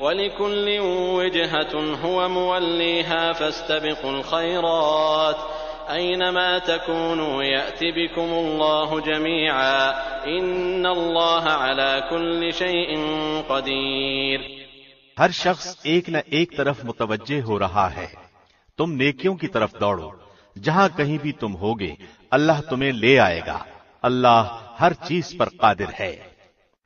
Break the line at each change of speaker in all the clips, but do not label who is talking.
وَلِكُلٍّ وِجْهَةٌ هُوَ مُوَلِّيهَا فَاسْتَبِقُوا الْخَيْرَاتِ أَيْنَمَا تَكُونُوا يَأْتِ بِكُمُ اللَّهُ جَمِيعًا إِنَّ اللَّهَ عَلَى كُلِّ شَيْءٍ قَدِيرٌ۔
ہر شخص ایک نہ ایک طرف متوجہ ہو رہا ہے، تم نیکیوں کی طرف دوڑو، جہاں کہیں بھی تم ہوگے اللہ تمہیں لے آئے گا، اللہ ہر چیز پر قادر ہے۔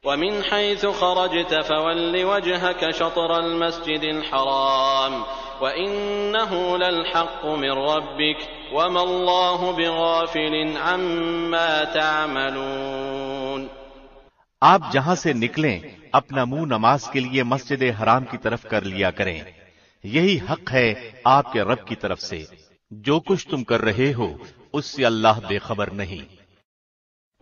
وَمِنْ حَيْثُ خَرَجْتَ فَوَلِّ وَجْهَكَ شَطْرَ الْمَسْجِدِ الْحَرَامِ وَإِنَّهُ لَلْحَقُّ مِنْ رَبِّكَ وَمَا اللَّهُ بِغَافِلٍ عَمَّا تَعْمَلُونَ۔
آپ جہاں سے نکلیں اپنا منہ نماز کے لیے مسجد حرام کی طرف کر لیا کریں، یہی حق ہے آپ کے رب کی طرف سے، جو کچھ تم کر رہے ہو اس سے اللہ بے خبر نہیں۔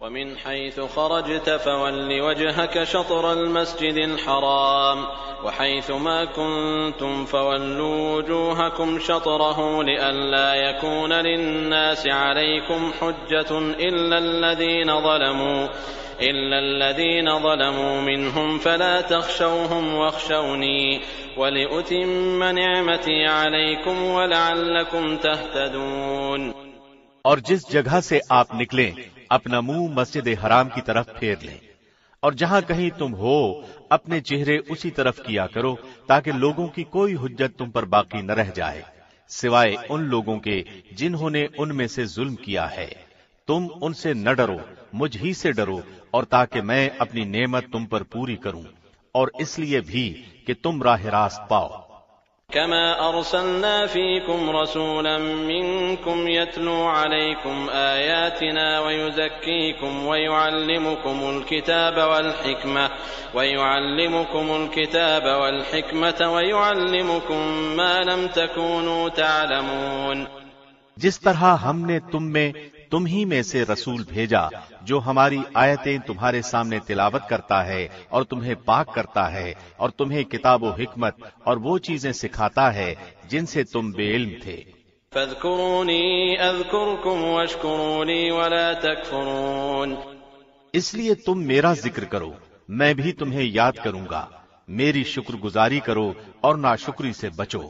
وَمِنْ حَيْثُ خَرَجْتَ فَوَلِّ وَجْهَكَ شَطْرَ الْمَسْجِدِ الْحَرَامِ وَحَيْثُ مَا كُنْتُمْ فَوَلُّوا وُجُوهَكُمْ شَطْرَهُ لِئَلَّا يَكُونَ لِلنَّاسِ عَلَيْكُمْ حُجَّةٌ إِلَّا الَّذِينَ ظَلَمُوا مِنْهُمْ فَلَا تَخْشَوْهُمْ وَاخْشَوْنِي وَلِأُتِمَّ نِعْمَتِي عَلَيْكُمْ وَلَعَلَّكُمْ تَهْتَدُونَ۔
اور جس جگہ سے آپ نکلیں اپنا منہ مسجد حرام کی طرف پھیر لیں، اور جہاں کہیں تم ہو اپنے چہرے اسی طرف کیا کرو تاکہ لوگوں کی کوئی حجت تم پر باقی نہ رہ جائے سوائے ان لوگوں کے جنہوں نے ان میں سے ظلم کیا ہے۔ تم ان سے نہ ڈرو، مجھ ہی سے ڈرو، اور تاکہ میں اپنی نعمت تم پر پوری کروں، اور اس لیے بھی کہ تم راہ راست پاؤ۔
كما أرسلنا فيكم رسولا منكم يتلو عليكم آياتنا ويزكيكم ويعلمكم الكتاب والحكمة ويعلمكم ما لم تكونوا تعلمون۔
جس طرح ہم نے تم ہی میں سے رسول بھیجا جو ہماری آیتیں تمہارے سامنے تلاوت کرتا ہے اور تمہیں پاک کرتا ہے اور تمہیں کتاب و حکمت اور وہ چیزیں سکھاتا ہے جن سے تم بے علم تھے۔
فاذکرونی اذکرکم واشکروا لی ولا تکفرون۔
اس لیے تم میرا ذکر کرو، میں بھی تمہیں یاد کروں گا، میری شکر گزاری کرو اور ناشکری سے بچو۔